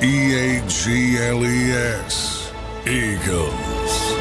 Eagles. Eagles.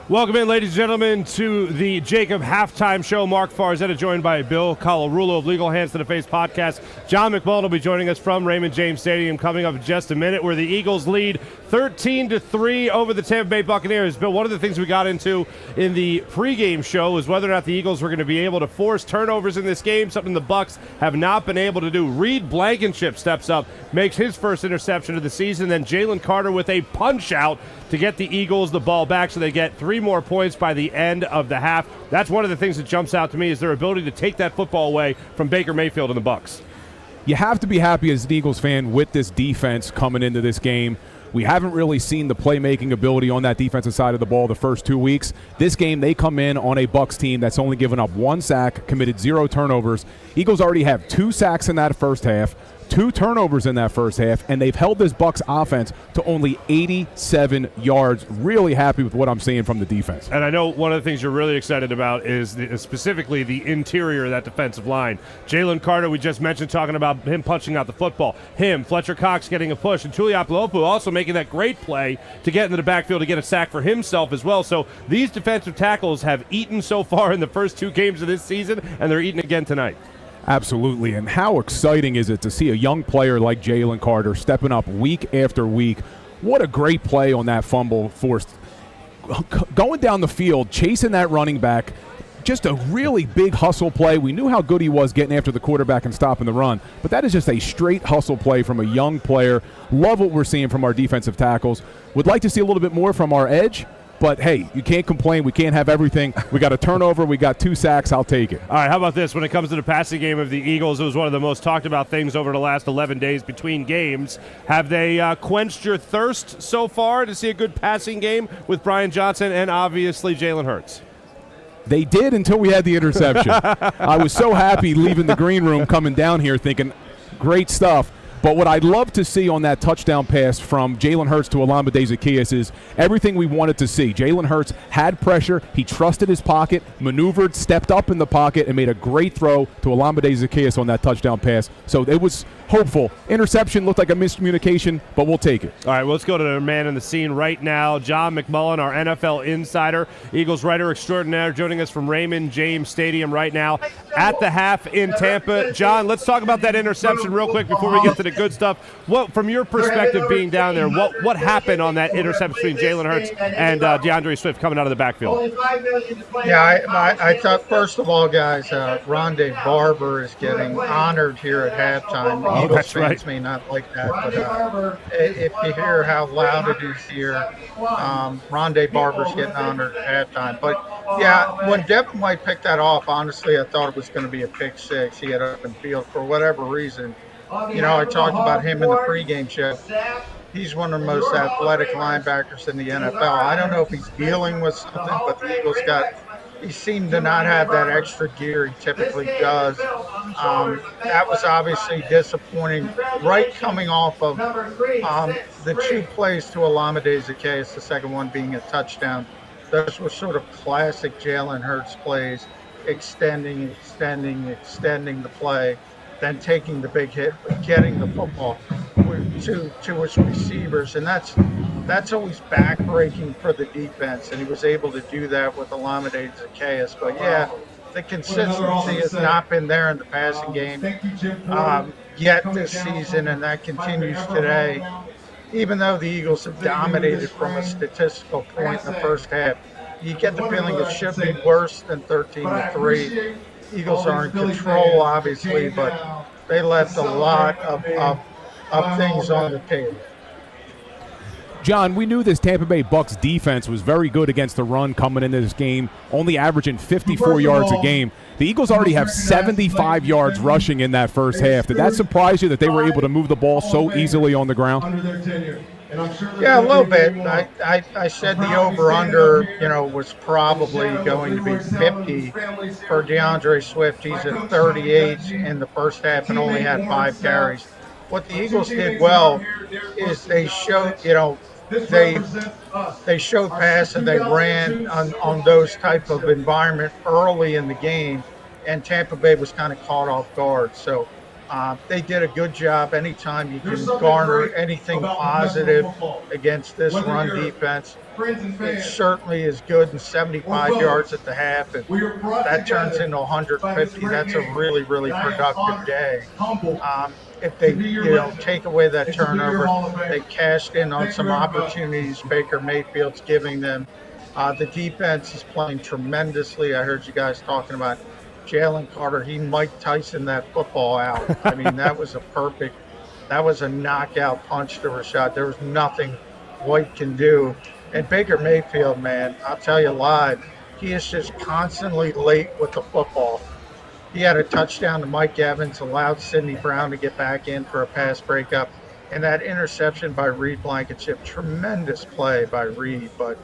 Welcome in, ladies and gentlemen, to the JAKIB Halftime Show. Marc Farzetta joined by Bill Colarulo of Legal Hands to the Face podcast. John McMullen will be joining us from Raymond James Stadium coming up in just a minute, where the Eagles lead 13-3 over the Tampa Bay Buccaneers. Bill, one of the things we got into in the pregame show was whether or not the Eagles were going to be able to force turnovers in this game, something the Bucs have not been able to do. Reed Blankenship steps up, makes his first interception of the season, then Jalen Carter with a punch-out to get the Eagles the ball back, so they get 3 more points by the end of the half. That's one of the things that jumps out to me, is their ability to take that football away from Baker Mayfield and the Bucs. You have to be happy as an Eagles fan with this defense coming into this game. We haven't really seen the playmaking ability on that defensive side of the ball the first 2 weeks. This game, they come in on a Bucs team that's only given up 1 sack, committed 0 turnovers. Eagles already have 2 sacks in that first half, 2 turnovers in that first half, and they've held this Bucs offense to only 87 yards. Really happy with what I'm seeing from the defense. And I know one of the things you're really excited about is specifically the interior of that defensive line. Jalen Carter, we just mentioned, talking about him punching out the football. Him, Fletcher Cox getting a push, and Tuiapulopu also making that great play to get into the backfield to get a sack for himself as well. So these defensive tackles have eaten so far in the first 2 games of this season, and they're eating again tonight. Absolutely, and how exciting is it to see a young player like Jalen Carter stepping up week after week. What a great play on that fumble forced. Going down the field, chasing that running back, just a really big hustle play. We knew how good he was getting after the quarterback and stopping the run, but that is just a straight hustle play from a young player. Love what we're seeing from our defensive tackles. Would like to see a little bit more from our edge. But, hey, you can't complain. We can't have everything. We got a turnover. We got 2 sacks. I'll take it. All right, how about this? When it comes to the passing game of the Eagles, it was one of the most talked about things over the last 11 days between games. Have they quenched your thirst so far to see a good passing game with Brian Johnson and obviously Jalen Hurts? They did until we had the interception. I was so happy leaving the green room coming down here thinking, great stuff. But what I'd love to see on that touchdown pass from Jalen Hurts to Olamide Zaccheaus is everything we wanted to see. Jalen Hurts had pressure. He trusted his pocket, maneuvered, stepped up in the pocket, and made a great throw to Olamide Zaccheaus on that touchdown pass. So it was hopeful. Interception looked like a miscommunication, but we'll take it. All right, well, let's go to the man in the scene right now, John McMullen, our NFL insider, Eagles writer extraordinaire, joining us from Raymond James Stadium right now at the half in Tampa. John, let's talk about that interception real quick before we get to the good stuff. What, from your perspective, being down there, what happened on that interception between Jalen Hurts and DeAndre Swift coming out of the backfield? Yeah, I thought, first of all, guys, Rondé Barber is getting honored here at halftime. Oh, Eagles that's fans right. may not like that, but if you hear how loud it is here, Rondé Barber's getting honored at halftime. But, yeah, when Devin White picked that off, honestly, I thought it was going to be a pick 6. He had open field for whatever reason. You know, I talked about him in the pregame show. He's one of the most athletic linebackers in the NFL. I don't know if he's dealing with something, but the Eagles he seemed to not have that extra gear he typically does. That was obviously disappointing. Right coming off of the 2 plays to Olamide Zaccheaus, the second one being a touchdown. Those were sort of classic Jalen Hurts plays, extending the play, then taking the big hit, getting the football to his receivers, and that's always backbreaking for the defense, and he was able to do that with Olamide Zaccheaus. But yeah, the consistency has not been there in the passing game yet this season, and that continues today. Even though the Eagles have dominated from a statistical point in the first half, you get the feeling it should be worse than 13-3. Eagles are in control, obviously, but they left a lot of things on the table. John, we knew this Tampa Bay Bucs defense was very good against the run coming into this game, only averaging 54 yards a game. The Eagles already have 75 yards rushing in that first half. Did that surprise you that they were able to move the ball so easily on the ground? Yeah, a little bit. I said the over-under, was probably going to be 50 for DeAndre Swift. He's at 38 in the first half and only had 5 carries. What the Eagles did well is they showed, they showed pass and they ran on those type of environment early in the game, and Tampa Bay was kind of caught off guard. So They did a good job. Anytime you can garner anything positive against this run defense, it certainly is good. And 75 yards at the half, if that turns into 150, that's a really, really productive day. If they take away that turnover, they cashed in on some opportunities Baker Mayfield's giving them. The defense is playing tremendously. I heard you guys talking about Jalen Carter. He Mike Tyson that football out. I mean, that was a knockout punch to Rashad. There was nothing White can do. And Baker Mayfield, man, I'll tell you live, he is just constantly late with the football. He had a touchdown to Mike Evans, allowed Sidney Brown to get back in for a pass breakup. And that interception by Reed Blankenship, tremendous play by Reed, but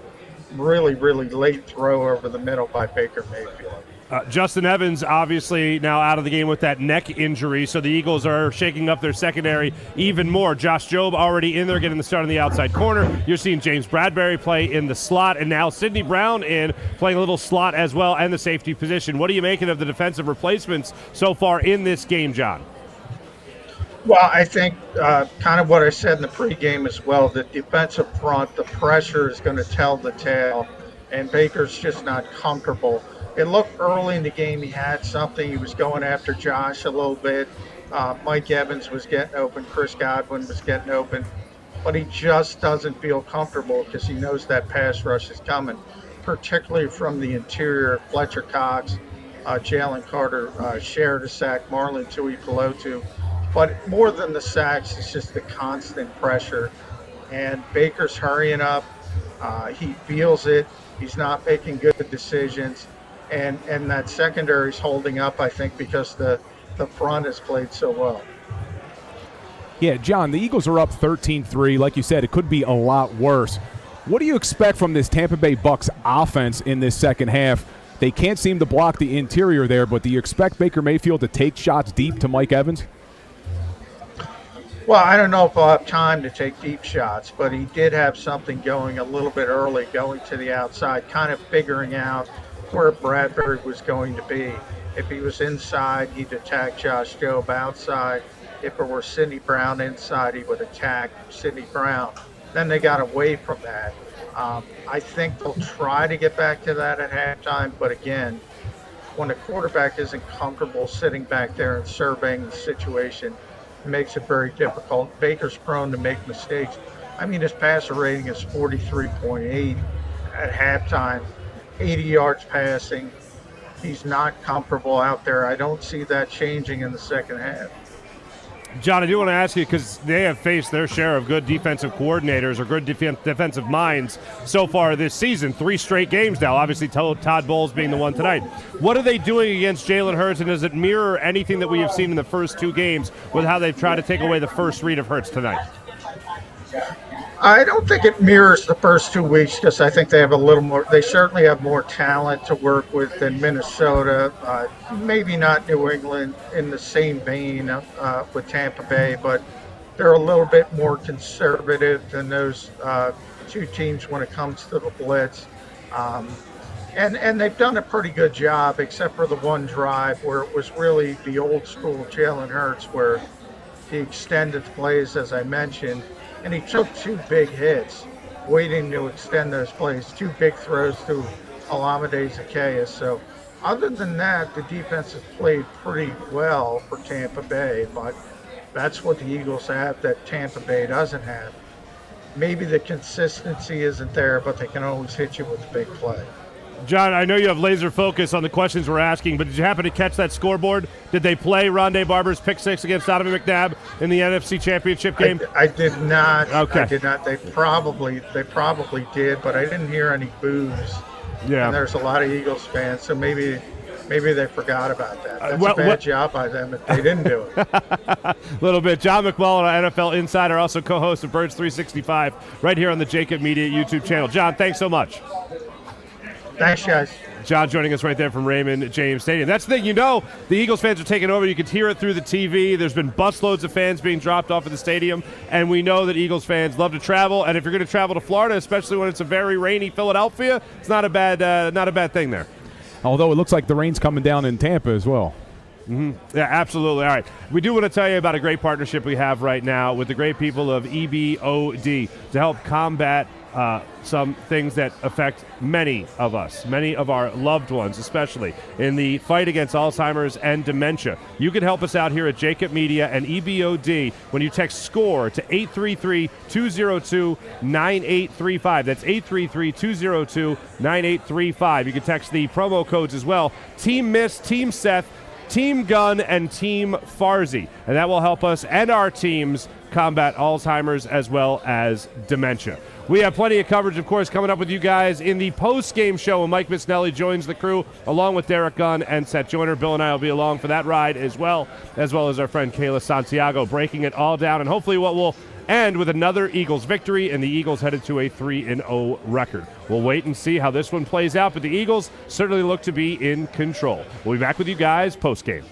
really, really late throw over the middle by Baker Mayfield. Justin Evans obviously now out of the game with that neck injury, so the Eagles are shaking up their secondary even more. Josh Jobe already in there getting the start on the outside corner. You're seeing James Bradbury play in the slot, and now Sidney Brown in playing a little slot as well and the safety position. What are you making of the defensive replacements so far in this game, John? Well, I think kind of what I said in the pregame as well, the defensive front, the pressure is going to tell the tale, and Baker's just not comfortable. It looked early in the game he had something. He was going after Josh a little bit. Mike Evans was getting open. Chris Godwin was getting open. But he just doesn't feel comfortable because he knows that pass rush is coming, particularly from the interior. Fletcher Cox, Jalen Carter shared a sack, Marlon Tuipulotu. But more than the sacks, it's just the constant pressure. And Baker's hurrying up. He feels it. He's not making good decisions. And that secondary's holding up, I think, because the front has played so well. Yeah, John, the Eagles are up 13-3. Like you said, it could be a lot worse. What do you expect from this Tampa Bay Bucs offense in this second half? They can't seem to block the interior there, but do you expect Baker Mayfield to take shots deep to Mike Evans? Well, I don't know if I'll have time to take deep shots, but he did have something going a little bit early, going to the outside, kind of figuring out where Bradbury was going to be. If he was inside, he'd attack Josh Jobe outside. If it were Sidney Brown inside, he would attack Sidney Brown. Then they got away from that. I think they'll try to get back to that at halftime, but again, when a quarterback isn't comfortable sitting back there and surveying the situation, it makes it very difficult. Baker's prone to make mistakes. I mean, his passer rating is 43.8 at halftime. 80 yards passing. He's not comfortable out there. I don't see that changing in the second half. John, I do want to ask you, because they have faced their share of good defensive coordinators or good defensive minds so far this season. 3 straight games now, obviously Todd Bowles being the one tonight. What are they doing against Jalen Hurts, and does it mirror anything that we have seen in the first 2 games with how they've tried to take away the first read of Hurts tonight? I don't think it mirrors the first 2 weeks because I think they have a little more. They certainly have more talent to work with than Minnesota. Maybe not New England in the same vein with Tampa Bay, but they're a little bit more conservative than those 2 teams when it comes to the blitz. And they've done a pretty good job, except for the one drive where it was really the old school Jalen Hurts, where he extended plays, as I mentioned. And he took 2 big hits, waiting to extend those plays, 2 big throws to Olamide Zaccheaus. So other than that, the defense has played pretty well for Tampa Bay, but that's what the Eagles have that Tampa Bay doesn't have. Maybe the consistency isn't there, but they can always hit you with a big play. John, I know you have laser focus on the questions we're asking, but did you happen to catch that scoreboard? Did they play Rondé Barber's pick 6 against Donovan McNabb in the NFC Championship game? I did not. Okay. I did not. They probably did, but I didn't hear any boos. Yeah. And there's a lot of Eagles fans, so maybe they forgot about that. That's a bad job by them if they didn't do it. A little bit. John McMullen, our NFL Insider, also co-host of Birds 365, right here on the JAKIB Media YouTube channel. John, thanks so much. Thanks, guys. John joining us right there from Raymond James Stadium. That's the thing, the Eagles fans are taking over. You could hear it through the TV. There's been busloads of fans being dropped off at the stadium, and we know that Eagles fans love to travel. And if you're going to travel to Florida, especially when it's a very rainy Philadelphia, it's not a bad thing there. Although it looks like the rain's coming down in Tampa as well. Yeah, absolutely. All right. We do want to tell you about a great partnership we have right now with the great people of EBOD to help combat some things that affect many of us, many of our loved ones, especially in the fight against Alzheimer's and dementia. You can help us out here at JAKIB Media and EBOD when you text SCORE to 833-202-9835. That's 833-202-9835. You can text the promo codes as well. Team Miss, Team Seth, Team Gun, and Team Farzi. And that will help us and our teams combat Alzheimer's as well as dementia. We have plenty of coverage, of course, coming up with you guys in the post-game show when Mike Misnelli joins the crew, along with Derek Gunn and Seth Joyner. Bill and I will be along for that ride as well as our friend Kayla Santiago, breaking it all down. And hopefully what will end with another Eagles victory, and the Eagles headed to a 3-0 record. We'll wait and see how this one plays out, but the Eagles certainly look to be in control. We'll be back with you guys post-game.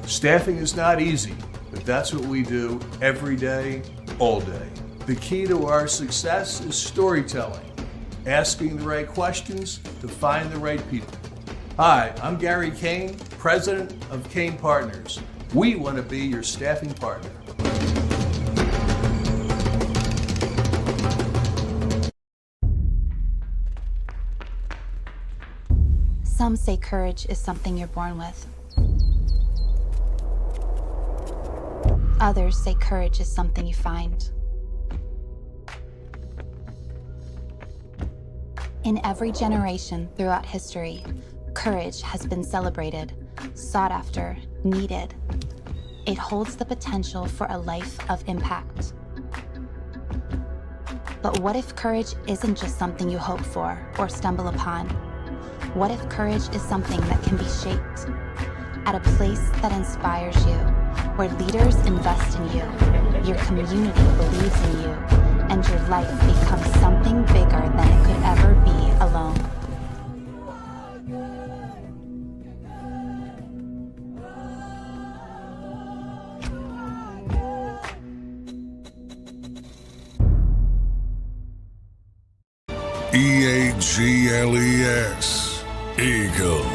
Staffing is not easy, but that's what we do every day, all day. The key to our success is storytelling, asking the right questions to find the right people. Hi, I'm Gary Kane, president of Kane Partners. We want to be your staffing partner. Some say courage is something you're born with. Others say courage is something you find. In every generation throughout history, courage has been celebrated, sought after, needed. It holds the potential for a life of impact. But what if courage isn't just something you hope for or stumble upon? What if courage is something that can be shaped at a place that inspires you, where leaders invest in you, your community believes in you, and your life becomes something bigger than it could ever be alone? EAGLES, Eagles.